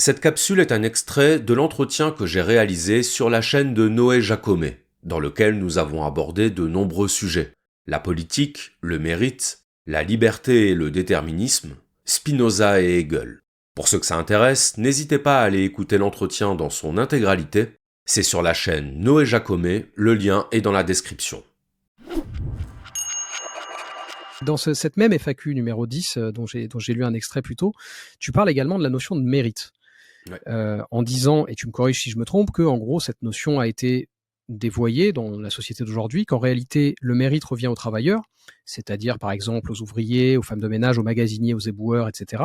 Cette capsule est un extrait de l'entretien que j'ai réalisé sur la chaîne de Noé Jacomet, dans lequel nous avons abordé de nombreux sujets. La politique, le mérite, la liberté et le déterminisme, Spinoza et Hegel. Pour ceux que ça intéresse, n'hésitez pas à aller écouter l'entretien dans son intégralité. C'est sur la chaîne Noé Jacomet, le lien est dans la description. Dans cette même FAQ numéro 10, dont j'ai lu un extrait plus tôt, tu parles également de la notion de mérite. Ouais. En disant, et tu me corriges si je me trompe, que en gros cette notion a été dévoyée dans la société d'aujourd'hui, qu'en réalité le mérite revient aux travailleurs, c'est-à-dire par exemple aux ouvriers, aux femmes de ménage, aux magasiniers, aux éboueurs, etc.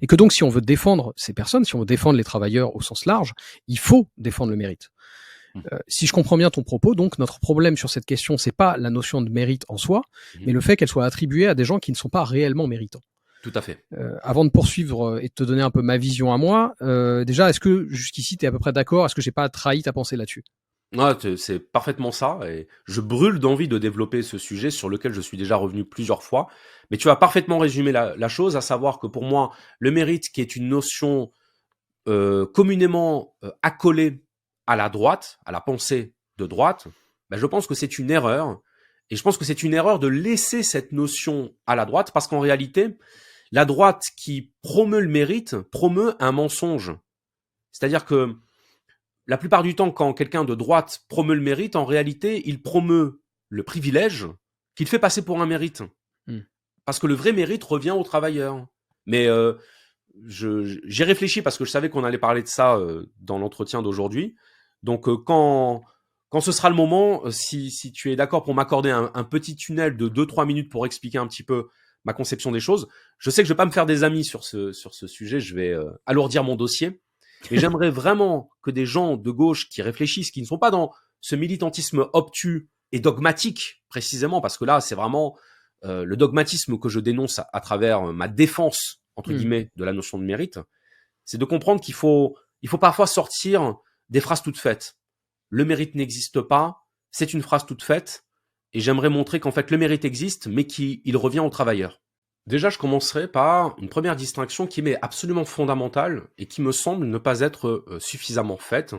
Et que donc si on veut défendre ces personnes, si on veut défendre les travailleurs au sens large, il faut défendre le mérite. Si je comprends bien ton propos, donc notre problème sur cette question, c'est pas la notion de mérite en soi, mais le fait qu'elle soit attribuée à des gens qui ne sont pas réellement méritants. Tout à fait. Avant de poursuivre et de te donner un peu ma vision à moi, déjà, est-ce que jusqu'ici tu es à peu près d'accord? Est-ce que j'ai pas trahi ta pensée là-dessus? Ouais, c'est parfaitement ça, et je brûle d'envie de développer ce sujet sur lequel je suis déjà revenu plusieurs fois. Mais tu as parfaitement résumé la chose, à savoir que pour moi, le mérite, qui est une notion communément accolée à la droite, à la pensée de droite, ben je pense que c'est une erreur. Et je pense que c'est une erreur de laisser cette notion à la droite, parce qu'en réalité, la droite qui promeut le mérite promeut un mensonge. C'est-à-dire que la plupart du temps, quand quelqu'un de droite promeut le mérite, en réalité, il promeut le privilège qu'il fait passer pour un mérite. Parce que le vrai mérite revient aux travailleurs. Mais j'ai réfléchi parce que je savais qu'on allait parler de ça dans l'entretien d'aujourd'hui. Donc quand ce sera le moment, si tu es d'accord pour m'accorder un petit tunnel de 2-3 minutes pour expliquer un petit peu ma conception des choses, je sais que je vais pas me faire des amis sur ce sujet, je vais alourdir mon dossier. Mais j'aimerais vraiment que des gens de gauche qui réfléchissent, qui ne sont pas dans ce militantisme obtus et dogmatique, précisément, parce que là, c'est vraiment le dogmatisme que je dénonce à travers ma défense, entre guillemets, de la notion de mérite, c'est de comprendre qu'il faut parfois sortir des phrases toutes faites. Le mérite n'existe pas, c'est une phrase toute faite, et j'aimerais montrer qu'en fait, le mérite existe, mais qu'il revient aux travailleurs. Déjà, je commencerai par une première distinction qui m'est absolument fondamentale et qui me semble ne pas être suffisamment faite,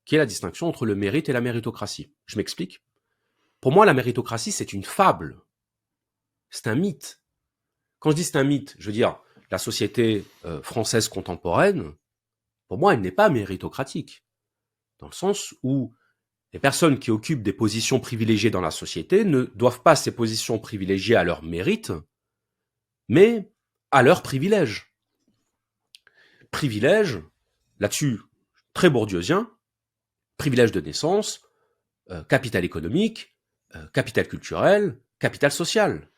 qui est la distinction entre le mérite et la méritocratie. Je m'explique. Pour moi, la méritocratie, c'est une fable. C'est un mythe. Quand je dis c'est un mythe, je veux dire, la société française contemporaine, pour moi, elle n'est pas méritocratique. Dans le sens où les personnes qui occupent des positions privilégiées dans la société ne doivent pas ces positions privilégiées à leur mérite, mais à leur privilège. Privilège, là-dessus, très bourdieusien, privilège de naissance, capital économique, capital culturel, capital social.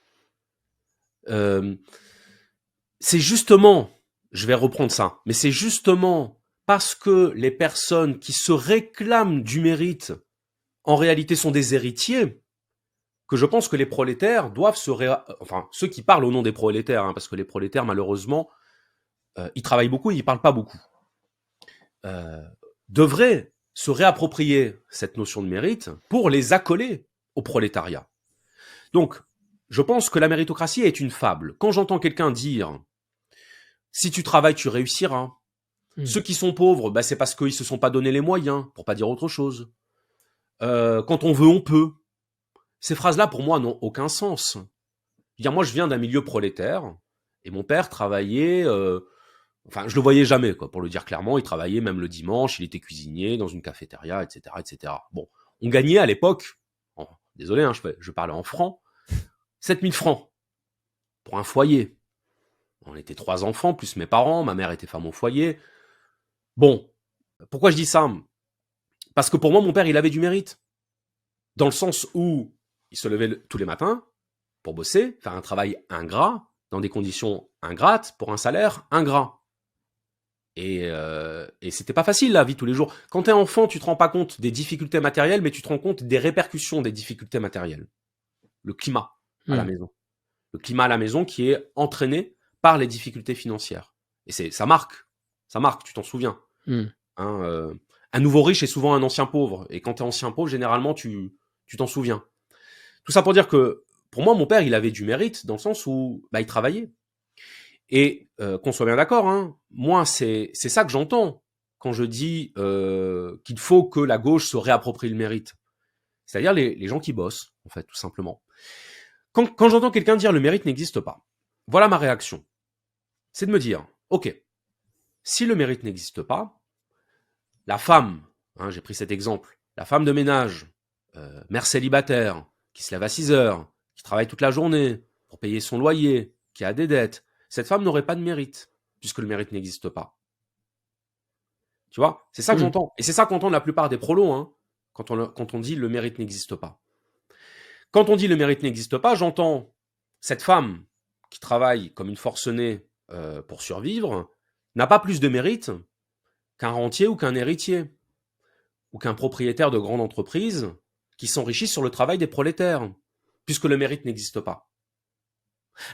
C'est justement, je vais reprendre ça, mais c'est justement parce que les personnes qui se réclament du mérite, en réalité sont des héritiers, que je pense que les prolétaires doivent enfin, ceux qui parlent au nom des prolétaires, parce que les prolétaires, malheureusement, ils travaillent beaucoup et ils parlent pas beaucoup, devraient se réapproprier cette notion de mérite pour les accoler au prolétariat. Donc, je pense que la méritocratie est une fable. Quand j'entends quelqu'un dire « si tu travailles, tu réussiras », ceux qui sont pauvres, bah, c'est parce qu'ils se sont pas donné les moyens, pour pas dire autre chose. Quand on veut, on peut. Ces phrases-là, pour moi, n'ont aucun sens. Moi, je viens d'un milieu prolétaire, et mon père travaillait... Enfin, je le voyais jamais, quoi, pour le dire clairement. Il travaillait même le dimanche, il était cuisinier dans une cafétéria, etc., etc. Bon, on gagnait à l'époque, désolé, hein, je parlais en francs, 7000 francs pour un foyer. On était 3 enfants, plus mes parents, ma mère était femme au foyer. Bon, pourquoi je dis ça? Parce que pour moi, mon père, il avait du mérite. Dans le sens où il se levait tous les matins pour bosser, faire un travail ingrat, dans des conditions ingrates, pour un salaire ingrat. Et c'était pas facile la vie tous les jours. Quand t'es enfant, tu te rends pas compte des difficultés matérielles, mais tu te rends compte des répercussions des difficultés matérielles. Le climat à la maison. Le climat à la maison qui est entraîné par les difficultés financières. Et ça marque, tu t'en souviens. Un nouveau riche est souvent un ancien pauvre. Et quand t'es ancien pauvre, généralement, tu t'en souviens. Tout ça pour dire que, pour moi, mon père, il avait du mérite, dans le sens où il travaillait. Et qu'on soit bien d'accord, hein, moi, c'est ça que j'entends quand je dis qu'il faut que la gauche se réapproprie le mérite. C'est-à-dire les gens qui bossent, en fait, tout simplement. Quand j'entends quelqu'un dire le mérite n'existe pas, voilà ma réaction. C'est de me dire, ok, si le mérite n'existe pas, la femme, hein, j'ai pris cet exemple, la femme de ménage, mère célibataire, qui se lève à 6 heures, qui travaille toute la journée pour payer son loyer, qui a des dettes, cette femme n'aurait pas de mérite, puisque le mérite n'existe pas. Tu vois, c'est ça que j'entends. Et c'est ça qu'entendent la plupart des prolos, hein, quand on dit le mérite n'existe pas. Quand on dit le mérite n'existe pas, j'entends cette femme qui travaille comme une forcenée pour survivre, n'a pas plus de mérite qu'un rentier ou qu'un héritier, ou qu'un propriétaire de grande entreprise qui s'enrichit sur le travail des prolétaires, puisque le mérite n'existe pas.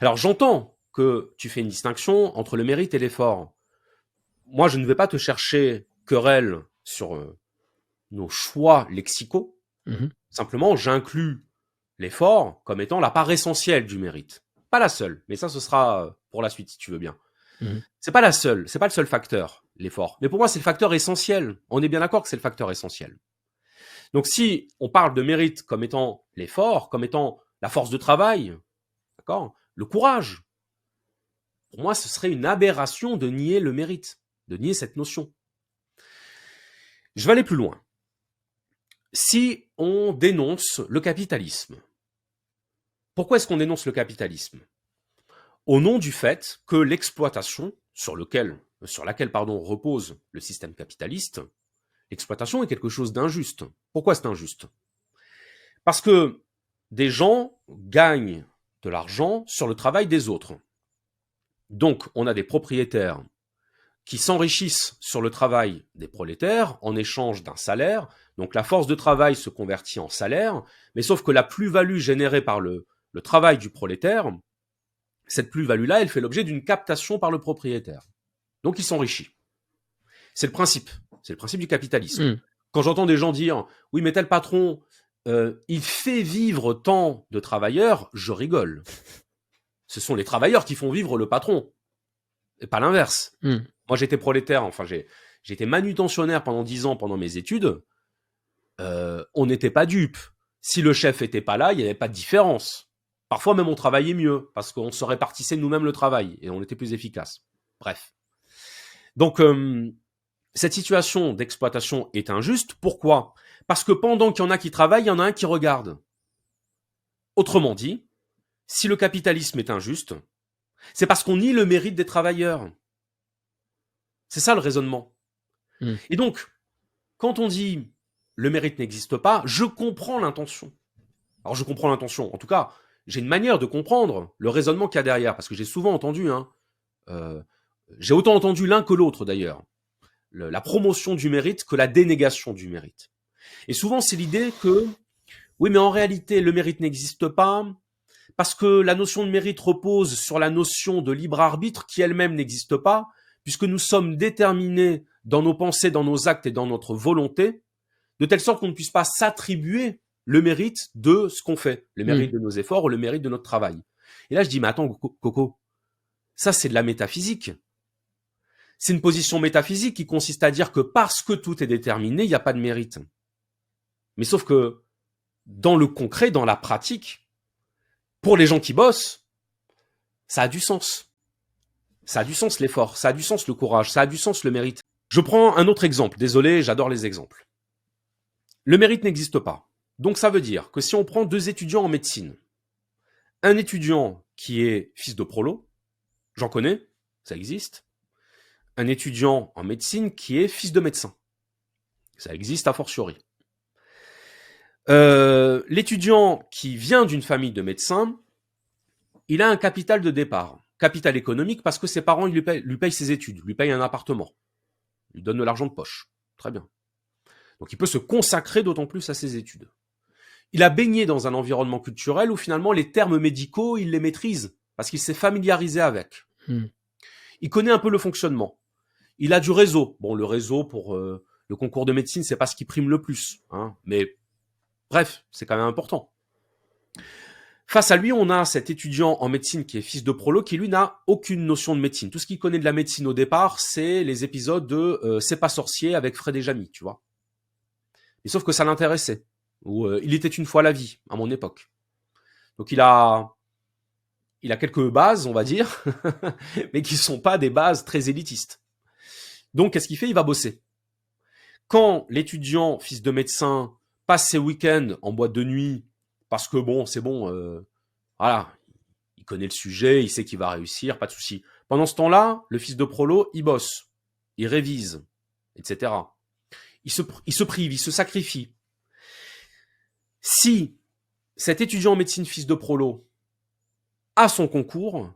Alors j'entends que tu fais une distinction entre le mérite et l'effort. Moi, je ne vais pas te chercher querelle sur nos choix lexicaux. Simplement, j'inclus l'effort comme étant la part essentielle du mérite. Pas la seule, mais ça, ce sera pour la suite, si tu veux bien. C'est pas la seule, c'est pas le seul facteur, l'effort. Mais pour moi, c'est le facteur essentiel. On est bien d'accord que c'est le facteur essentiel. Donc, si on parle de mérite comme étant l'effort, comme étant la force de travail, d'accord, le courage, pour moi, ce serait une aberration de nier le mérite, de nier cette notion. Je vais aller plus loin. Si on dénonce le capitalisme, pourquoi est-ce qu'on dénonce le capitalisme? Au nom du fait que l'exploitation sur laquelle repose le système capitaliste, l'exploitation est quelque chose d'injuste. Pourquoi c'est injuste? Parce que des gens gagnent de l'argent sur le travail des autres. Donc, on a des propriétaires qui s'enrichissent sur le travail des prolétaires en échange d'un salaire. Donc, la force de travail se convertit en salaire, mais sauf que la plus-value générée par le travail du prolétaire, cette plus-value-là, elle fait l'objet d'une captation par le propriétaire. Donc, il s'enrichit. C'est le principe du capitalisme. Quand j'entends des gens dire « Oui, mais tel patron, il fait vivre tant de travailleurs », je rigole. Ce sont les travailleurs qui font vivre le patron, et pas l'inverse. Moi, j'étais prolétaire, enfin, j'ai été manutentionnaire pendant 10 ans pendant mes études. On n'était pas dupes. Si le chef était pas là, il n'y avait pas de différence. Parfois même on travaillait mieux, parce qu'on se répartissait nous-mêmes le travail, et on était plus efficace. Bref. Donc, cette situation d'exploitation est injuste. Pourquoi? Parce que pendant qu'il y en a qui travaillent, il y en a un qui regarde. Autrement dit, si le capitalisme est injuste, c'est parce qu'on nie le mérite des travailleurs. C'est ça le raisonnement. Et donc, quand on dit le mérite n'existe pas, je comprends l'intention. Alors je comprends l'intention. En tout cas, j'ai une manière de comprendre le raisonnement qu'il y a derrière, parce que j'ai souvent entendu, j'ai autant entendu l'un que l'autre d'ailleurs, la promotion du mérite que la dénégation du mérite. Et souvent, c'est l'idée que, oui, mais en réalité, le mérite n'existe pas, parce que la notion de mérite repose sur la notion de libre arbitre qui elle-même n'existe pas, puisque nous sommes déterminés dans nos pensées, dans nos actes et dans notre volonté, de telle sorte qu'on ne puisse pas s'attribuer le mérite de ce qu'on fait, le mérite de nos efforts ou le mérite de notre travail. Et là, je dis, mais attends, Coco, ça c'est de la métaphysique. C'est une position métaphysique qui consiste à dire que parce que tout est déterminé, il n'y a pas de mérite. Mais sauf que, dans le concret, dans la pratique, pour les gens qui bossent, ça a du sens. Ça a du sens l'effort, ça a du sens le courage, ça a du sens le mérite. Je prends un autre exemple. Désolé, j'adore les exemples. Le mérite n'existe pas. Donc ça veut dire que si on prend 2 étudiants en médecine, un étudiant qui est fils de prolo, j'en connais, ça existe, un étudiant en médecine qui est fils de médecin, ça existe a fortiori. L'étudiant qui vient d'une famille de médecins, il a un capital de départ, capital économique parce que ses parents lui payent ses études, lui payent un appartement, lui donnent de l'argent de poche, très bien. Donc il peut se consacrer d'autant plus à ses études. Il a baigné dans un environnement culturel où finalement les termes médicaux, il les maîtrise parce qu'il s'est familiarisé avec. Il connaît un peu le fonctionnement. Il a du réseau. Bon, le réseau pour le concours de médecine, c'est pas ce qui prime le plus, hein, mais bref, c'est quand même important. Face à lui, on a cet étudiant en médecine qui est fils de prolo, qui lui n'a aucune notion de médecine. Tout ce qu'il connaît de la médecine au départ, c'est les épisodes de C'est pas sorcier avec Fred et Jamy, tu vois. Et sauf que ça l'intéressait. Ou Il était une fois la vie, à mon époque. Donc il a quelques bases, on va dire, mais qui sont pas des bases très élitistes. Donc qu'est-ce qu'il fait? Il va bosser. Quand l'étudiant, fils de médecin, passe ses week-ends en boîte de nuit, parce que bon, c'est bon, voilà, il connaît le sujet, il sait qu'il va réussir, pas de souci. Pendant ce temps-là, le fils de prolo, il bosse, il révise, etc. Il se prive, il se sacrifie. Si cet étudiant en médecine, fils de prolo, a son concours,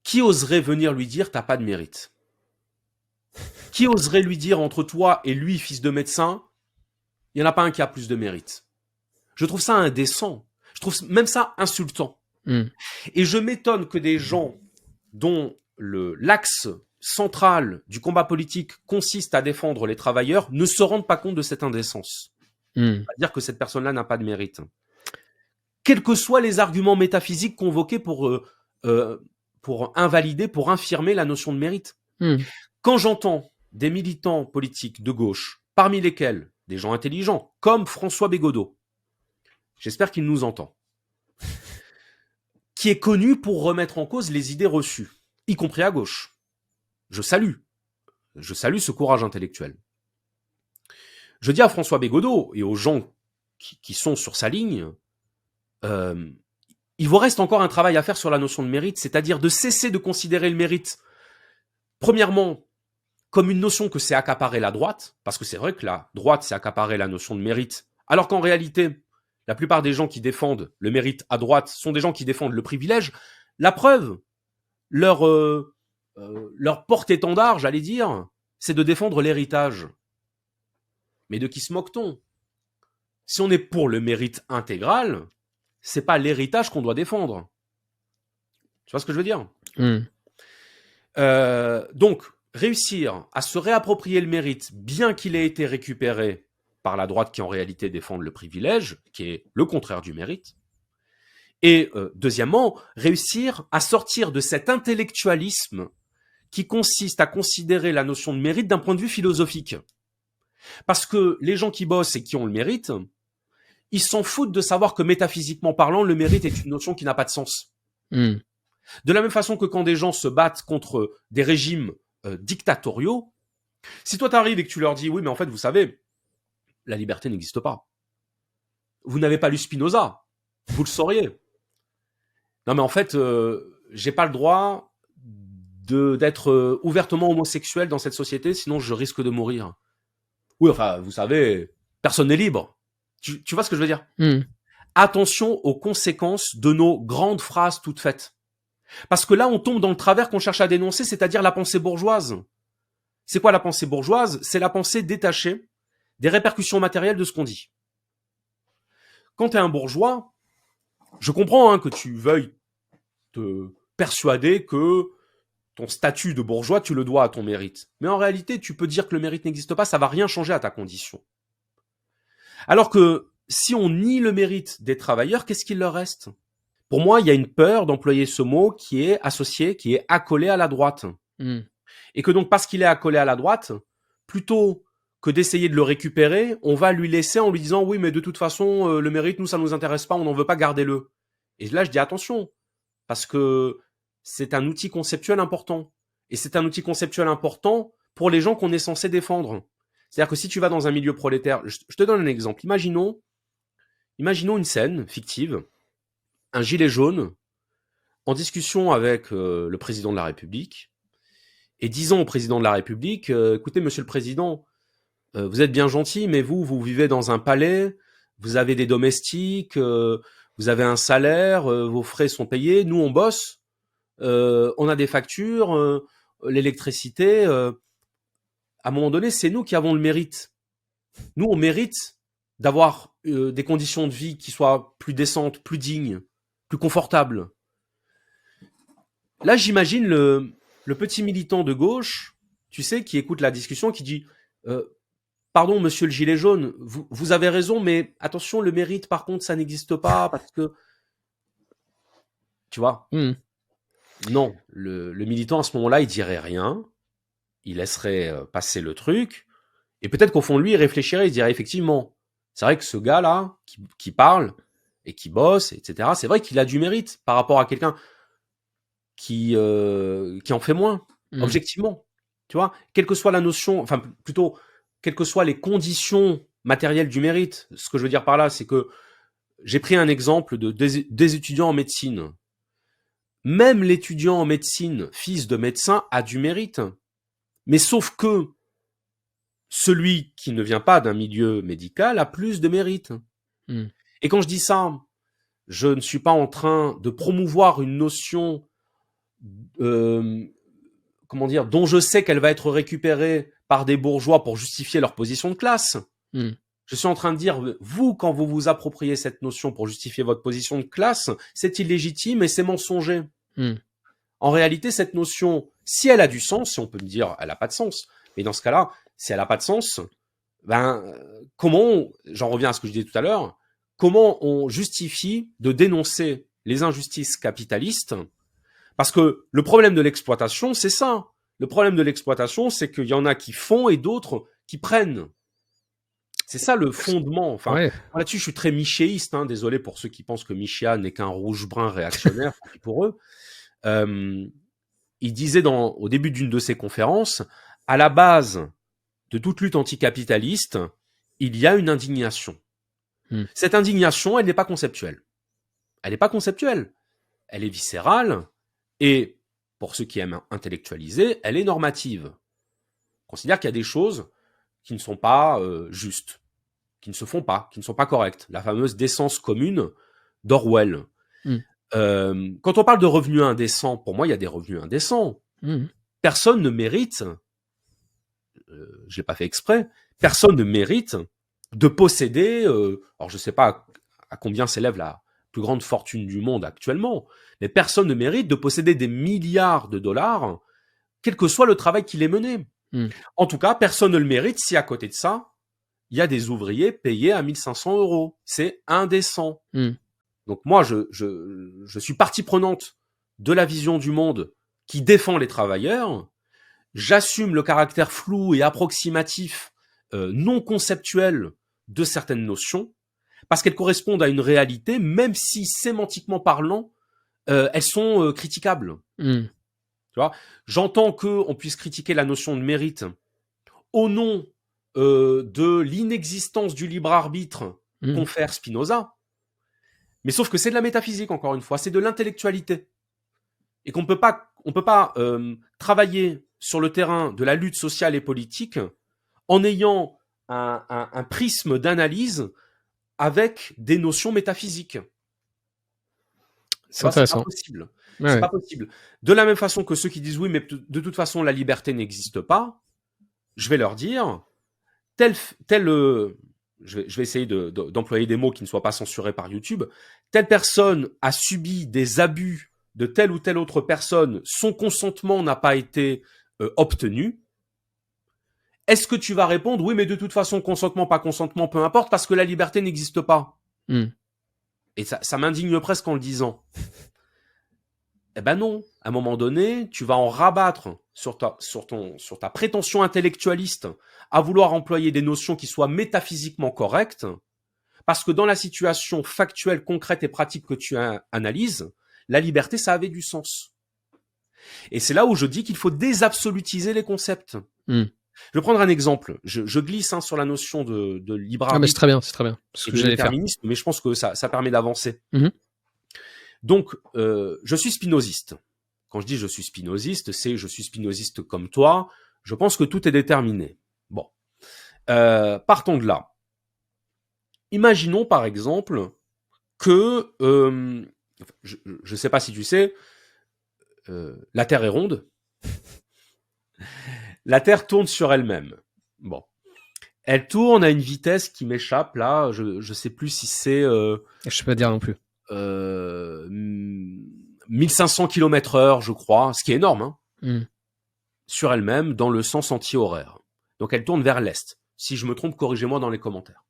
qui oserait venir lui dire t'as pas de mérite? Qui oserait lui dire entre toi et lui, fils de médecin, il n'y en a pas un qui a plus de mérite? Je trouve ça indécent. Je trouve même ça insultant. Et je m'étonne que des gens dont l'axe central du combat politique consiste à défendre les travailleurs ne se rendent pas compte de cette indécence. C'est-à-dire que cette personne-là n'a pas de mérite. Quels que soient les arguments métaphysiques convoqués pour invalider, pour infirmer la notion de mérite. Quand j'entends des militants politiques de gauche, parmi lesquels des gens intelligents, comme François Bégodeau, j'espère qu'il nous entend, qui est connu pour remettre en cause les idées reçues, y compris à gauche. Je salue ce courage intellectuel. Je dis à François Bégodeau et aux gens qui sont sur sa ligne, il vous reste encore un travail à faire sur la notion de mérite, c'est-à-dire de cesser de considérer le mérite, premièrement, comme une notion que c'est accaparer la droite, parce que c'est vrai que la droite, c'est accaparer la notion de mérite, alors qu'en réalité, la plupart des gens qui défendent le mérite à droite sont des gens qui défendent le privilège. La preuve, leur porte-étendard, j'allais dire, c'est de défendre l'héritage. Mais de qui se moque-t-on? Si on est pour le mérite intégral, c'est pas l'héritage qu'on doit défendre. Tu vois ce que je veux dire? Donc, réussir à se réapproprier le mérite, bien qu'il ait été récupéré par la droite qui en réalité défend le privilège, qui est le contraire du mérite. Et deuxièmement, réussir à sortir de cet intellectualisme qui consiste à considérer la notion de mérite d'un point de vue philosophique. Parce que les gens qui bossent et qui ont le mérite, ils s'en foutent de savoir que métaphysiquement parlant, le mérite est une notion qui n'a pas de sens. De la même façon que quand des gens se battent contre des régimes dictatoriaux, si toi t'arrives et que tu leur dis « Oui, mais en fait, vous savez, la liberté n'existe pas. Vous n'avez pas lu Spinoza, vous le sauriez. Non, mais en fait, j'ai pas le droit d'être ouvertement homosexuel dans cette société, sinon je risque de mourir. » Oui, enfin, vous savez, personne n'est libre. Tu vois ce que je veux dire? Attention aux conséquences de nos grandes phrases toutes faites. Parce que là, on tombe dans le travers qu'on cherche à dénoncer, c'est-à-dire la pensée bourgeoise. C'est quoi la pensée bourgeoise? C'est la pensée détachée des répercussions matérielles de ce qu'on dit. Quand tu es un bourgeois, je comprends que tu veuilles te persuader que ton statut de bourgeois, tu le dois à ton mérite. Mais en réalité, tu peux dire que le mérite n'existe pas, ça va rien changer à ta condition. Alors que si on nie le mérite des travailleurs, qu'est-ce qu'il leur reste? Pour moi, il y a une peur d'employer ce mot qui est associé, qui est accolé à la droite. Et que donc, parce qu'il est accolé à la droite, plutôt que d'essayer de le récupérer, on va lui laisser en lui disant « Oui, mais de toute façon, le mérite, nous, ça nous intéresse pas, on n'en veut pas, gardez-le. » Et là, je dis attention, parce que c'est un outil conceptuel important. Et c'est un outil conceptuel important pour les gens qu'on est censé défendre. C'est-à-dire que si tu vas dans un milieu prolétaire, je te donne un exemple. Imaginons une scène fictive, un gilet jaune, en discussion avec le président de la République, et disons au président de la République, écoutez, monsieur le président, vous êtes bien gentil, mais vous vivez dans un palais, vous avez des domestiques, vous avez un salaire, vos frais sont payés, nous on bosse, on a des factures, l'électricité, à un moment donné, c'est nous qui avons le mérite. Nous, on mérite d'avoir des conditions de vie qui soient plus décentes, plus dignes, plus confortables. Là, j'imagine le petit militant de gauche, tu sais, qui écoute la discussion, qui dit pardon, monsieur le gilet jaune, vous avez raison, mais attention, le mérite, par contre, ça n'existe pas, parce que Tu vois? Mmh. Non, le militant à ce moment-là, il dirait rien, il laisserait passer le truc, et peut-être qu'au fond de lui, il réfléchirait, il dirait effectivement, c'est vrai que ce gars-là, qui parle et qui bosse, etc., c'est vrai qu'il a du mérite par rapport à quelqu'un qui en fait moins, Mmh. objectivement. Tu vois, quelle que soit la notion, enfin plutôt, quelles que soient les conditions matérielles du mérite. Ce que je veux dire par là, c'est que j'ai pris un exemple des étudiants en médecine. Même l'étudiant en médecine, fils de médecin, a du mérite. Mais sauf que celui qui ne vient pas d'un milieu médical a plus de mérite. Mmh. Et quand je dis ça, je ne suis pas en train de promouvoir une notion, euh, comment dire, dont je sais qu'elle va être récupérée par des bourgeois pour justifier leur position de classe. Mmh. Je suis en train de dire, vous, quand vous vous appropriez cette notion pour justifier votre position de classe, c'est illégitime et c'est mensonger. Mmh. En réalité, cette notion, si elle a du sens, si on peut me dire, elle n'a pas de sens, mais dans ce cas-là, si elle n'a pas de sens, ben, j'en reviens à ce que je disais tout à l'heure, comment on justifie de dénoncer les injustices capitalistes? Parce que le problème de l'exploitation, c'est ça. Le problème de l'exploitation, c'est qu'il y en a qui font et d'autres qui prennent. C'est ça le fondement. Enfin, Ouais. là-dessus, je suis très michéiste. Hein, désolé pour ceux qui pensent que Michéa n'est qu'un rouge-brun réactionnaire, tant pis pour eux. Il disait au début d'une de ses conférences, à la base de toute lutte anticapitaliste, il y a une indignation. Mmh. Cette indignation, elle n'est pas conceptuelle. Elle n'est pas conceptuelle. Elle est viscérale et, pour ceux qui aiment intellectualiser, elle est normative. On considère qu'il y a des choses qui ne sont pas justes, qui ne se font pas, qui ne sont pas correctes. La fameuse décence commune d'Orwell. Mmh. Quand on parle de revenus indécents, pour moi, il y a des revenus indécents. Mmh. Personne ne mérite, je l'ai pas fait exprès, personne ne mérite de posséder, alors je sais pas à combien s'élève la plus grande fortune du monde actuellement, mais personne ne mérite de posséder des milliards de dollars, quel que soit le travail qu'il ait mené. Mmh. En tout cas, personne ne le mérite si à côté de ça, il y a des ouvriers payés à 1 500 €. C'est indécent. Mmh. Donc moi, je suis partie prenante de la vision du monde qui défend les travailleurs. J'assume le caractère flou et approximatif, non conceptuel de certaines notions, parce qu'elles correspondent à une réalité, même si sémantiquement parlant, elles sont critiquables. Mmh. Tu vois, j'entends qu'on puisse critiquer la notion de mérite au nom de l'inexistence du libre arbitre Mmh. confère Spinoza, mais sauf que c'est de la métaphysique, encore une fois, c'est de l'intellectualité. Et qu'on on peut pas travailler sur le terrain de la lutte sociale et politique en ayant un prisme d'analyse avec des notions métaphysiques. C'est C'est pas intéressant. possible. Ouais, C'est ouais. pas possible. De la même façon que ceux qui disent oui, mais de toute façon la liberté n'existe pas, je vais leur dire je vais essayer d'employer des mots qui ne soient pas censurés par YouTube. Telle personne a subi des abus de telle ou telle autre personne, son consentement n'a pas été obtenu. Est-ce que tu vas répondre oui, mais de toute façon, consentement, pas consentement, peu importe, parce que la liberté n'existe pas. Mmh. Et ça m'indigne presque en le disant. Eh ben non, à un moment donné, tu vas en rabattre sur ta prétention intellectualiste à vouloir employer des notions qui soient métaphysiquement correctes, parce que dans la situation factuelle, concrète et pratique que tu analyses, la liberté, ça avait du sens. Et c'est là où je dis qu'il faut désabsolutiser les concepts. Mmh. Je vais prendre un exemple. Je glisse sur la notion de libre Ah, mais c'est arbitre très bien, c'est très bien. C'est ce et que de j'allais faire. déterminisme, mais je pense que ça permet d'avancer. Mmh. Donc, je suis spinoziste. Quand je dis je suis spinoziste, c'est je suis spinoziste comme toi. Je pense que tout est déterminé. Bon. Partons de là. Imaginons par exemple que, je ne sais pas si tu sais, la Terre est ronde. La Terre tourne sur elle-même. Bon. Elle tourne à une vitesse qui m'échappe là. Je sais plus si c'est Je sais pas dire non plus. 1500 km/h, je crois, ce qui est énorme, hein, Mmh. sur elle-même dans le sens anti-horaire. Donc elle tourne vers l'est. Si je me trompe, corrigez-moi dans les commentaires.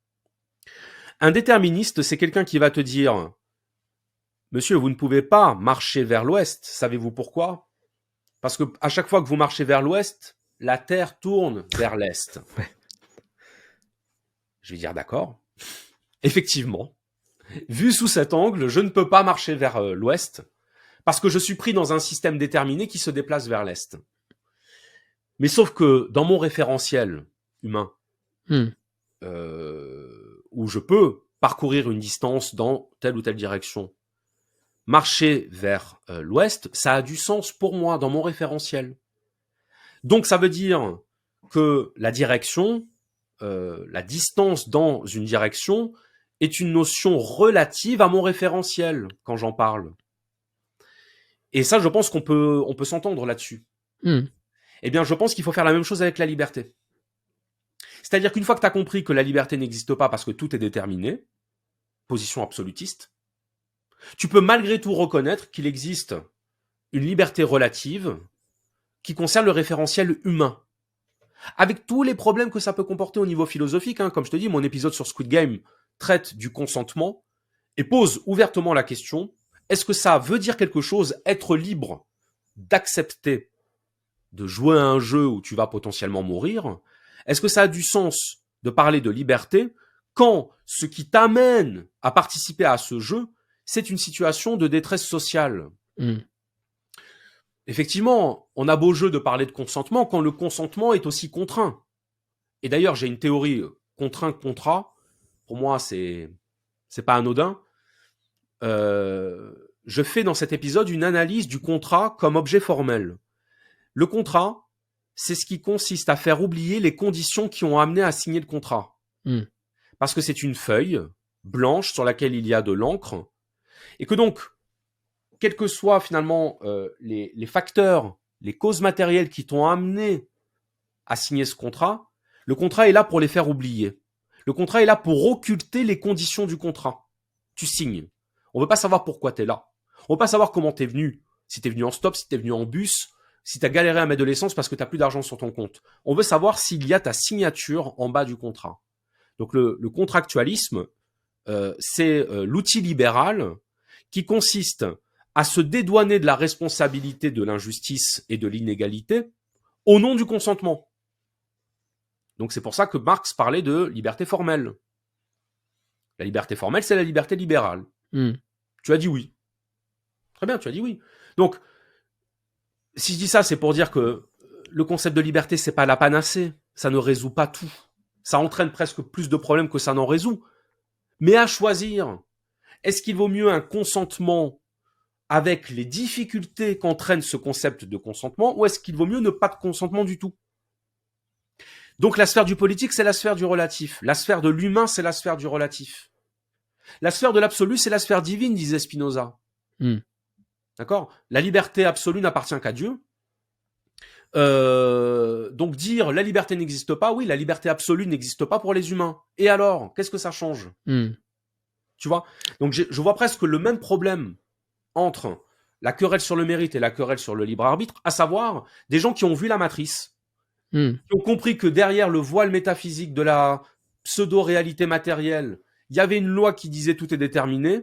Un déterministe, c'est quelqu'un qui va te dire Monsieur, vous ne pouvez pas marcher vers l'ouest. Savez-vous pourquoi? Parce que à chaque fois que vous marchez vers l'ouest, la Terre tourne vers l'est. Ouais. Je vais dire d'accord. Effectivement, vu sous cet angle, je ne peux pas marcher vers l'ouest parce que je suis pris dans un système déterminé qui se déplace vers l'est. Mais sauf que dans mon référentiel humain, où je peux parcourir une distance dans telle ou telle direction, marcher vers l'ouest, ça a du sens pour moi dans mon référentiel. Donc ça veut dire que la direction, la distance dans une direction est une notion relative à mon référentiel quand j'en parle. Et ça, je pense qu'on peut s'entendre là-dessus. Eh bien, je pense qu'il faut faire la même chose avec la liberté. C'est-à-dire qu'une fois que tu as compris que la liberté n'existe pas parce que tout est déterminé, position absolutiste, tu peux malgré tout reconnaître qu'il existe une liberté relative qui concerne le référentiel humain. Avec tous les problèmes que ça peut comporter au niveau philosophique, hein. Comme je te dis, mon épisode sur Squid Game traite du consentement et pose ouvertement la question, est-ce que ça veut dire quelque chose, être libre d'accepter de jouer à un jeu où tu vas potentiellement mourir? Est-ce que ça a du sens de parler de liberté quand ce qui t'amène à participer à ce jeu, c'est une situation de détresse sociale? Effectivement, on a beau jeu de parler de consentement quand le consentement est aussi contraint. Et d'ailleurs, j'ai une théorie contraint-contrat. Pour moi, c'est pas anodin. Je fais dans cet épisode une analyse du contrat comme objet formel. Le contrat, c'est ce qui consiste à faire oublier les conditions qui ont amené à signer le contrat. Parce que c'est une feuille blanche sur laquelle il y a de l'encre. Et que donc, quels que soient finalement les facteurs, les causes matérielles qui t'ont amené à signer ce contrat, le contrat est là pour les faire oublier. Le contrat est là pour occulter les conditions du contrat. Tu signes. On veut pas savoir pourquoi tu es là. On veut pas savoir comment tu es venu. Si tu es venu en stop, si tu es venu en bus, si tu as galéré à mettre de l'essence parce que tu n'as plus d'argent sur ton compte. On veut savoir s'il y a ta signature en bas du contrat. Donc le contractualisme, c'est l'outil libéral qui consiste à se dédouaner de la responsabilité de l'injustice et de l'inégalité au nom du consentement. Donc c'est pour ça que Marx parlait de liberté formelle. La liberté formelle, c'est la liberté libérale. Tu as dit oui. Très bien, tu as dit oui. Donc, si je dis ça, c'est pour dire que le concept de liberté, c'est pas la panacée. Ça ne résout pas tout. Ça entraîne presque plus de problèmes que ça n'en résout. Mais à choisir, est-ce qu'il vaut mieux un consentement avec les difficultés qu'entraîne ce concept de consentement, ou est-ce qu'il vaut mieux ne pas de consentement du tout? Donc la sphère du politique, c'est la sphère du relatif. La sphère de l'humain, c'est la sphère du relatif. La sphère de l'absolu, c'est la sphère divine, disait Spinoza. D'accord? La liberté absolue n'appartient qu'à Dieu. Donc dire la liberté n'existe pas, oui, la liberté absolue n'existe pas pour les humains. Et alors, qu'est-ce que ça change? Tu vois? Donc je vois presque le même problème entre la querelle sur le mérite et la querelle sur le libre arbitre, à savoir des gens qui ont vu la matrice, qui ont compris que derrière le voile métaphysique de la pseudo-réalité matérielle, il y avait une loi qui disait tout est déterminé,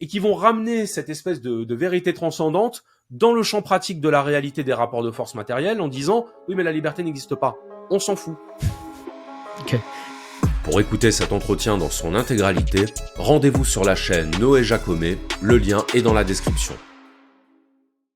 et qui vont ramener cette espèce de vérité transcendante dans le champ pratique de la réalité des rapports de force matériels en disant « Oui, mais la liberté n'existe pas. On s'en fout. » Ok. Pour écouter cet entretien dans son intégralité, rendez-vous sur la chaîne Noé Jacomet, le lien est dans la description.